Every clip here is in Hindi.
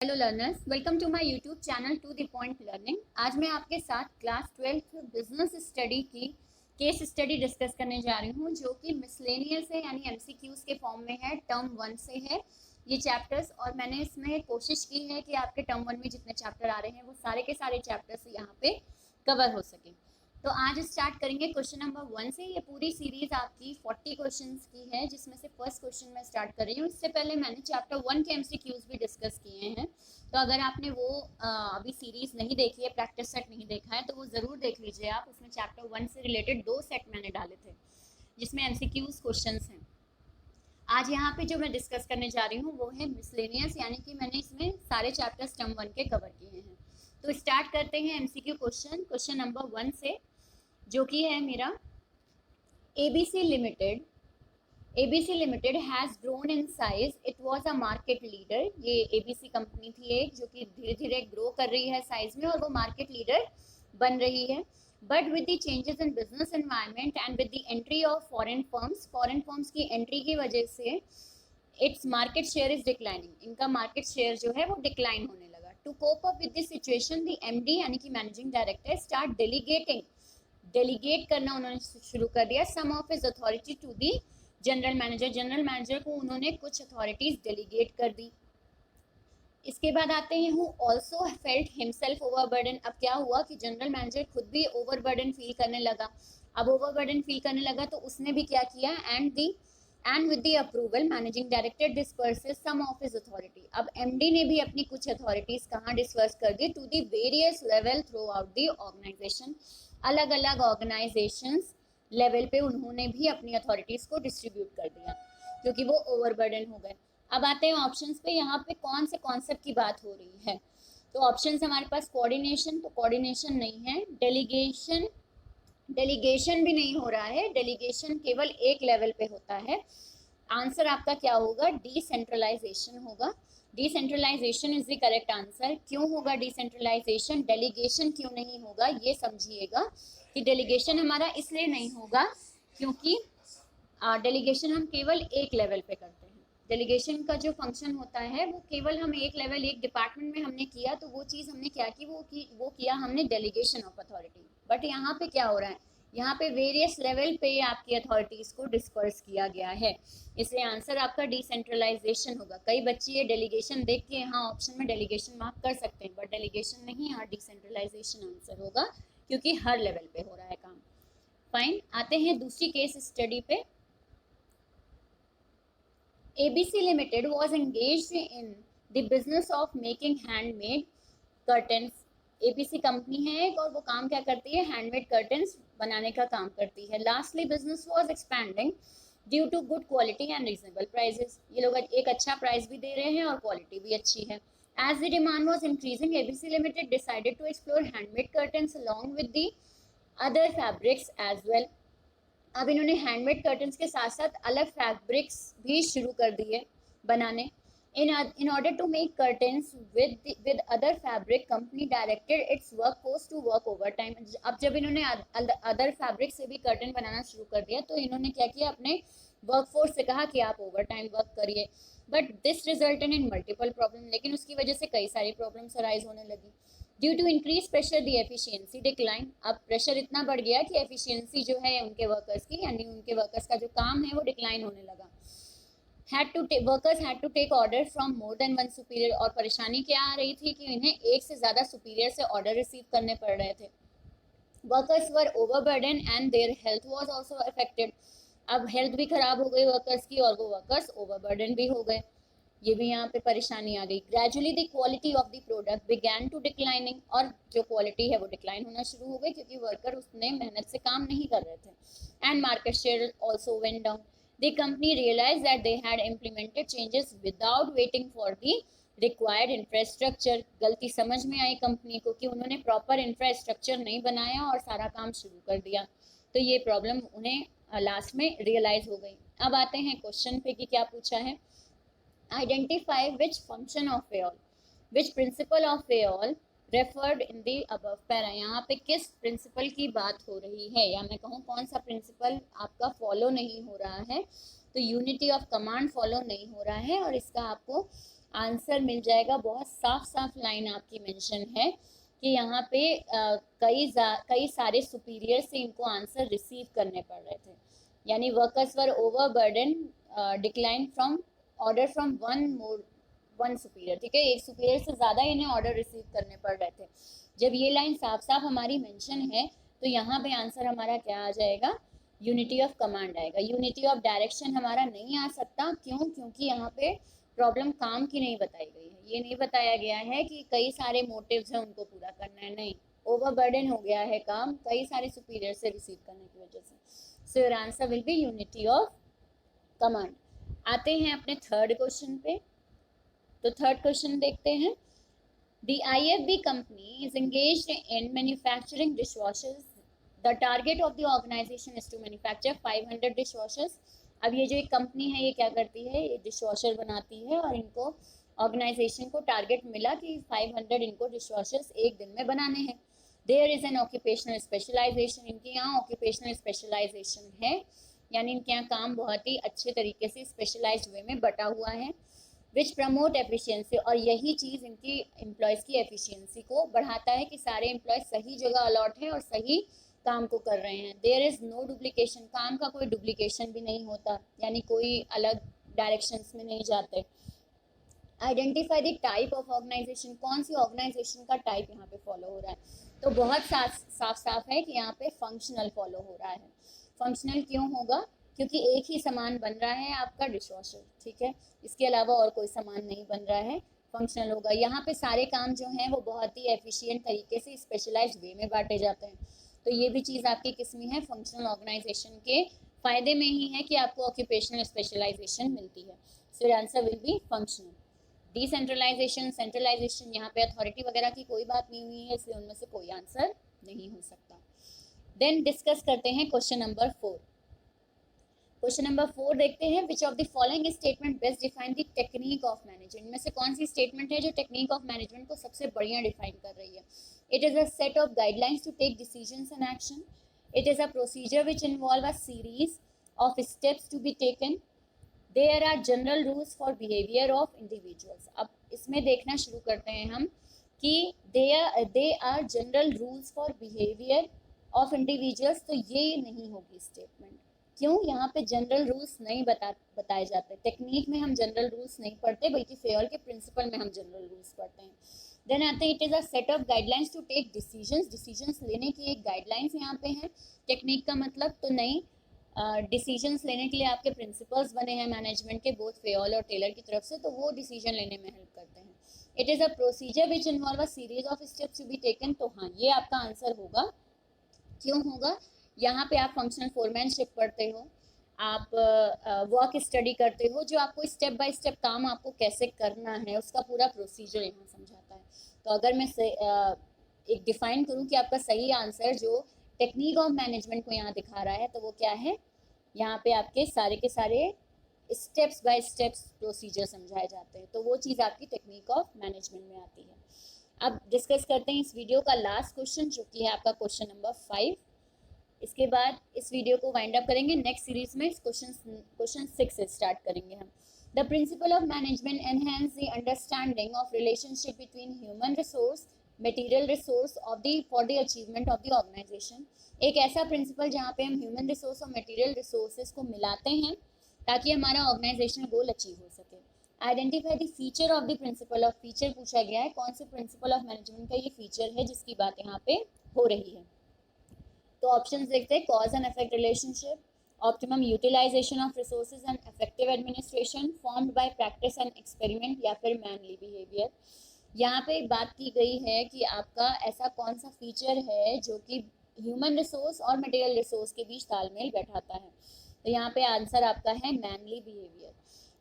Hello learners, welcome to my YouTube channel to the point learning. आज मैं आपके साथ क्लास 12th बिजनेस स्टडी की केस स्टडी डिस्कस करने जा रही हूँ, जो कि मिसलेनियस है, यानी एमसीक्यूज के फॉर्म में है। टर्म 1 से है ये चैप्टर्स, और मैंने इसमें कोशिश की है कि आपके टर्म 1 में जितने चैप्टर आ रहे हैं वो सारे के सारे चैप्टर्स यहाँ पे कवर हो सके। तो आज स्टार्ट करेंगे क्वेश्चन नंबर 1 से। ये पूरी सीरीज आपकी 40 क्वेश्चंस की है, जिसमें से फर्स्ट क्वेश्चन में स्टार्ट कर रही हूँ। इससे पहले मैंने चैप्टर 1 के एमसीक्यूज भी डिस्कस किए हैं, तो अगर आपने वो अभी सीरीज नहीं देखी है, प्रैक्टिस सेट नहीं देखा है, तो वो ज़रूर देख लीजिए आप। उसमें चैप्टर 1 से रिलेटेड 2 सेट मैंने डाले थे जिसमें एमसीक्यूज क्वेश्चंस हैं। आज यहाँ पे जो मैं डिस्कस करने जा रही हूँ वो है मिसलेनियस, यानी कि मैंने इसमें सारे चैप्टर्स टर्म 1 के कवर किए हैं। तो स्टार्ट करते हैं एमसीक्यू क्वेश्चन नंबर 1 से, जो कि है मेरा ABC Limited. ABC Limited has grown in size. It was a market leader. ये ABC कंपनी थी एक, जो कि धीरे धीरे ग्रो कर रही है साइज में, और वो मार्केट लीडर बन रही है। But with the changes in business environment and with the entry of foreign firms की एंट्री की वजह से its market share is declining. इनका मार्केट शेयर जो है वो डिक्लाइन होने लगा। To cope up with this situation, the MD यानी कि मैनेजिंग डायरेक्टर स्टार्ट डेलीगेट करना उन्होंने शुरू कर दिया some of his authority to the general manager को उन्होंने कुछ अथॉरिटीज डेलीगेट कर दी। इसके बाद आते हैं who also felt himself overburden. अब क्या हुआ कि जनरल मैनेजर खुद भी ओवरबर्डन फील करने लगा। अब ओवरबर्डन फील करने लगा तो उसने भी क्या किया, and with the approval managing director disperses some of his authority. अब एमडी ने भी अपनी कुछ अथॉरिटीज कहाँ डिस्पर्स कर दी, to the various level throughout the organisation. अलग अलग ऑर्गेनाइजेशंस लेवल पे उन्होंने भी अपनी अथॉरिटीज को डिस्ट्रीब्यूट कर दिया, क्योंकि वो ओवरबर्डन हो गए। अब आते हैं ऑप्शंस पे। यहाँ पे कौन से कॉन्सेप्ट की बात हो रही है, तो ऑप्शंस हमारे पास कोऑर्डिनेशन, तो कोऑर्डिनेशन नहीं है। डेलीगेशन भी नहीं हो रहा है, डेलीगेशन केवल एक लेवल पे होता है। आंसर आपका क्या होगा, डिसेंट्रलाइजेशन होगा। Decentralisation is the correct answer. क्यों होगा डिसेंट्रलाइजेशन, डेलीगेशन क्यों नहीं होगा, ये समझिएगा कि डेलीगेशन हमारा इसलिए नहीं होगा क्योंकि डेलीगेशन हम केवल एक लेवल पे करते हैं। डेलीगेशन का जो फंक्शन होता है वो केवल हम एक लेवल, एक डिपार्टमेंट में हमने किया, तो वो चीज़ हमने क्या की, वो किया हमने डेलीगेशन ऑफ अथॉरिटी। बट यहाँ पे क्या हो रहा है, यहाँ पे वेरियस लेवल पे आपकी अथॉरिटीज को डिस्पर्स किया गया है, इसलिए आंसर आपका डिसेंट्रलाइजेशन होगा। कई बच्चे ये डेलीगेशन देख के यहाँ ऑप्शन में डेलीगेशन मार्क कर सकते हैं, बट डेलीगेशन नहीं, यहाँ डिसेंट्रलाइजेशन आंसर होगा, क्योंकि हर लेवल पे हो रहा है काम। फाइन, आते हैं दूसरी केस स्टडी पे। ABC Limited was engaged in the business of making handmade curtains. ABC company है एक, और वो काम क्या करती है, हैंडमेड कर्टन्स बनाने का काम करती है। Lastly business was expanding due to good quality and reasonable prices. ये लोग एक अच्छा प्राइस भी दे रहे हैं और क्वालिटी भी अच्छी है। As the demand was increasing, ABC Limited decided to explore handmade curtains along with the other fabrics as well. अब इन्होंने हैंडमेड कर्टन्स के साथ साथ अलग फैब्रिक्स भी शुरू कर दिए बनाने। In order to make curtains with other fabric, company directed its work force to work over time. अब जब इन्होंने अदर फैब्रिक से भी कर्टन बनाना शुरू कर दिया, तो इन्होंने क्या किया, अपने वर्क फोर्स से कहा कि आप ओवर टाइम वर्क करिए। But this resulted in multiple problem, लेकिन उसकी वजह से कई सारी प्रॉब्लम्स अराइज होने लगी। Due to increase pressure the efficiency decline. अब प्रेशर इतना बढ़ गया कि एफिशिएंसी जो है उनके वर्कर्स की, यानी उनके वर्कर्स का जो काम है वो डिक्लाइन होने लगा। Workers had to take order from more than one superior. और परेशानी क्या आ रही थी कि इन्हें एक से ज़्यादा सुपीरियर से ऑर्डर रिसीव करने पड़ रहे थे। Workers were overburden and their health was also affected. अब हेल्थ भी खराब हो गई वर्कर्स की, और वो वर्कर्स ओवरबर्डन भी हो गए, ये भी यहाँ पे परेशानी आ गई। Gradually the quality of the product began to declining. और जो क्वालिटी है वो डिक्लाइन होना शुरू हो गई, क्योंकि वर्कर उतने मेहनत से काम नहीं कर रहे थे। And market share also went down. The company realise that they had implemented changes without waiting for the required infrastructure. गलती समझ में आई कंपनी को कि उन्होंने प्रॉपर इंफ्रास्ट्रक्चर नहीं बनाया और सारा काम शुरू कर दिया, तो ये प्रॉब्लम उन्हें लास्ट में रियलाइज हो गई। अब आते हैं क्वेश्चन पे कि क्या पूछा है। Identify which function of AOL, which principle of AOL referred in the above para। यहाँ पे किस प्रिंसिपल की बात हो रही है, या मैं कहूँ कौन सा प्रिंसिपल आपका फॉलो नहीं हो रहा है, तो यूनिटी ऑफ कमांड फॉलो नहीं हो रहा है, और इसका आपको आंसर मिल जाएगा। बहुत साफ साफ लाइन आपकी मेंशन है कि यहाँ पे कई सारे सुपीरियर से इनको आंसर रिसीव करने पड़ रहे थे, यानी workers were overburden decline from order from one superior, ठीक है, एक सुपीरियर से ज़्यादा इन्हें ऑर्डर रिसीव करने पड़ रहे थे। जब ये लाइन साफ साफ हमारी मेंशन है तो यहाँ पे आंसर हमारा क्या आ जाएगा, यूनिटी ऑफ कमांड आएगा। यूनिटी ऑफ डायरेक्शन हमारा नहीं आ सकता, क्यों, क्योंकि यहाँ पे प्रॉब्लम काम की नहीं बताई गई है। ये नहीं बताया गया है कि कई सारे मोटिव्स हैं उनको पूरा करना है, नहीं, ओवरबर्डन हो गया है काम कई सारे सुपीरियर से रिसीव करने की वजह से। So your answer will B unity of command. आते हैं अपने थर्ड क्वेश्चन पे। तो थर्ड क्वेश्चन देखते हैं। The IFB company is engaged in manufacturing dishwashers. The target of the organization is to manufacture 500 dishwashers. अब ये जो एक कंपनी है ये क्या करती है, ये डिशवॉशर बनाती है और इनको ऑर्गेनाइजेशन को टारगेट मिला कि 500 इनको डिशवॉशर्स एक दिन में बनाने हैं। There is an occupational specialisation, इनके यहाँ ऑक्यूपेशनल स्पेशलाइजेशन है, यानी इनके यहाँ काम बहुत ही अच्छे तरीके से स्पेशलाइज्ड वे में बटा हुआ है। विच प्रमोट एफिशिएंसी, और यही चीज़ इनकी एम्प्लॉयज़ की एफिशिएंसी को बढ़ाता है कि सारे एम्प्लॉयज़ सही जगह अलॉट है और सही काम को कर रहे हैं। देयर इज़ नो डुप्लीकेशन, काम का कोई डुप्लीकेशन भी नहीं होता, यानी कोई अलग डायरेक्शंस में नहीं जाते। Identify the type of organisation, कौन सी ऑर्गेनाइजेशन का टाइप यहाँ पे फॉलो हो रहा है, तो बहुत साफ है कि यहाँ पे फंक्शनल फॉलो हो रहा है। फंक्शनल क्यों होगा, क्योंकि एक ही सामान बन रहा है आपका डिशवॉशर, ठीक है, इसके अलावा और कोई सामान नहीं बन रहा है, फंक्शनल होगा। यहाँ पे सारे काम जो हैं वो बहुत ही एफिशिएंट तरीके से स्पेशलाइज्ड वे में बांटे जाते हैं। तो ये भी चीज़ आपकी किस में है, फंक्शनल ऑर्गेनाइजेशन के फायदे में ही है कि आपको ऑक्यूपेशनल स्पेशलाइजेशन मिलती है। So answer will be functional. Decentralisation, centralisation, यहाँ पे अथॉरिटी वगैरह की कोई बात नहीं हुई है, इसलिए उनमें से कोई आंसर नहीं हो सकता। देन डिस्कस करते हैं क्वेश्चन नंबर 4। क्वेश्चन नंबर 4 देखते हैं। Which of the following statement best define the technique of management, इनमें से कौन सी स्टेटमेंट है जो टेक्निक ऑफ मैनेजमेंट को सबसे बढ़िया डिफाइन कर रही है। It is a set of guidelines to take decisions and action. It is a procedure which involve a series of steps to be taken. There are general rules for behaviour of individuals. अब इसमें देखना शुरू करते हैं हम कि they are general rules for behaviour of individuals, तो ये नहीं होगी स्टेटमेंट। क्यों, यहाँ पे जनरल रूल्स नहीं बताए जाते। टेक्निक में हम जनरल रूल्स नहीं पढ़ते, बल्कि फेयर के प्रिंसिपल में हम जनरल रूल्स पढ़ते हैं। देन आते हैं, it is a set of guidelines to take decisions, decisions लेने की एक गाइडलाइंस यहाँ पे है। टेक्निक का मतलब तो नहीं, डिसीजंस लेने के लिए आपके प्रिंसिपल्स बने हैं मैनेजमेंट के, बोथ फेयल और टेलर की तरफ से, तो वो डिसीजन लेने में हेल्प करते हैं। It is a procedure which involve a series of steps to be taken, तो हाँ ये आपका आंसर होगा। क्यों होगा, यहाँ पे आप फंक्शनल फोरमैनशिप पढ़ते हो, आप वर्क स्टडी करते हो, जो आपको स्टेप बाय स्टेप काम आपको कैसे करना है उसका पूरा प्रोसीजर यहाँ समझाता है। तो अगर मैं एक डिफाइन करूँ कि आपका सही आंसर जो टेक्निक ऑफ मैनेजमेंट को यहाँ दिखा रहा है, तो वो क्या है, यहाँ पे आपके सारे के सारे स्टेप्स बाय स्टेप्स प्रोसीजर समझाए जाते हैं, तो वो चीज़ आपकी टेक्निक ऑफ मैनेजमेंट में आती है। अब डिस्कस करते हैं इस वीडियो का लास्ट क्वेश्चन, जो कि है आपका क्वेश्चन नंबर 5। इसके बाद इस वीडियो को वाइंड अप करेंगे। नेक्स्ट सीरीज में क्वेश्चन 6 से स्टार्ट करेंगे हम। The principle of management enhance the understanding of relationship between human resource, material resource of the for the achievement of the organisation. एक ऐसा प्रिंसिपल जहाँ पे हम ह्यूमन रिसोर्स और मटेरियल रिसोर्सेज को मिलाते हैं ताकि हमारा ऑर्गेनाइजेशन गोल अचीव हो सके। Identify the feature of the principle of, feature पूछा गया है, कौन से प्रिंसिपल ऑफ मैनेजमेंट का ये फीचर है जिसकी बात यहाँ पे हो रही है। तो ऑप्शंस देखते हैं, cause and effect relationship, optimum utilisation of resources and effective administration, formed by practice and experiment, या फिर मैनली बिहेवियर। यहाँ पे एक बात की गई है कि आपका ऐसा कौन सा फीचर है जो कि ह्यूमन रिसोर्स और मटेरियल रिसोर्स के बीच तालमेल बैठाता है। तो यहाँ पे आंसर आपका है मैनली बिहेवियर।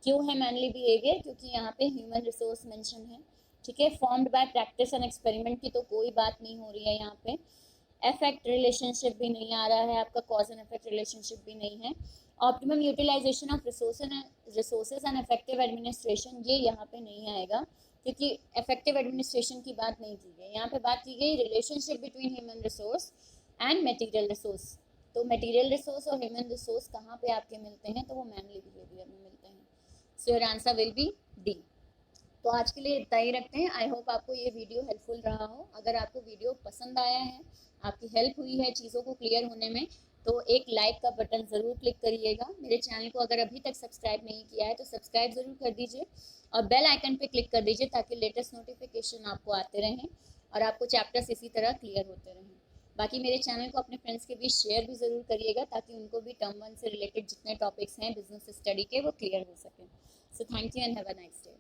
क्यों है मैनली बिहेवियर, क्योंकि यहाँ पे ह्यूमन रिसोर्स मेंशन है, ठीक है। Formed by practice and experiment की तो कोई बात नहीं हो रही है यहाँ पे। इफेक्ट रिलेशनशिप भी नहीं आ रहा है आपका, कॉज एंड इफेक्ट रिलेशनशिप भी नहीं है। Optimum utilisation of resources and effective administration, ये यहाँ पे नहीं आएगा क्योंकि इफेक्टिव एडमिनिस्ट्रेशन की बात नहीं की गई। यहाँ पे बात की गई relationship between human resource and material resource. तो मटेरियल रिसोर्स और ह्यूमन रिसोर्स कहाँ पे आपके मिलते हैं, तो वो मैनली बिहेवियर में मिलते हैं। So your answer will B D. तो आज के लिए इतना ही रखते हैं। आई होप आपको ये वीडियो हेल्पफुल रहा हो। अगर आपको वीडियो पसंद आया है, आपकी हेल्प हुई है चीज़ों को क्लियर होने में, तो एक लाइक का बटन ज़रूर क्लिक करिएगा। मेरे चैनल को अगर अभी तक सब्सक्राइब नहीं किया है तो सब्सक्राइब ज़रूर कर दीजिए और बेल आइकन पे क्लिक कर दीजिए ताकि लेटेस्ट नोटिफिकेशन आपको आते रहें और आपको चैप्टर्स इसी तरह क्लियर होते रहें। बाकी मेरे चैनल को अपने फ्रेंड्स के बीच शेयर भी ज़रूर करिएगा ताकि उनको भी टर्म 1 से रिलेटेड जितने टॉपिक्स हैं बिजनेस स्टडी के वो क्लियर हो सकें। So thank you and have a nice day.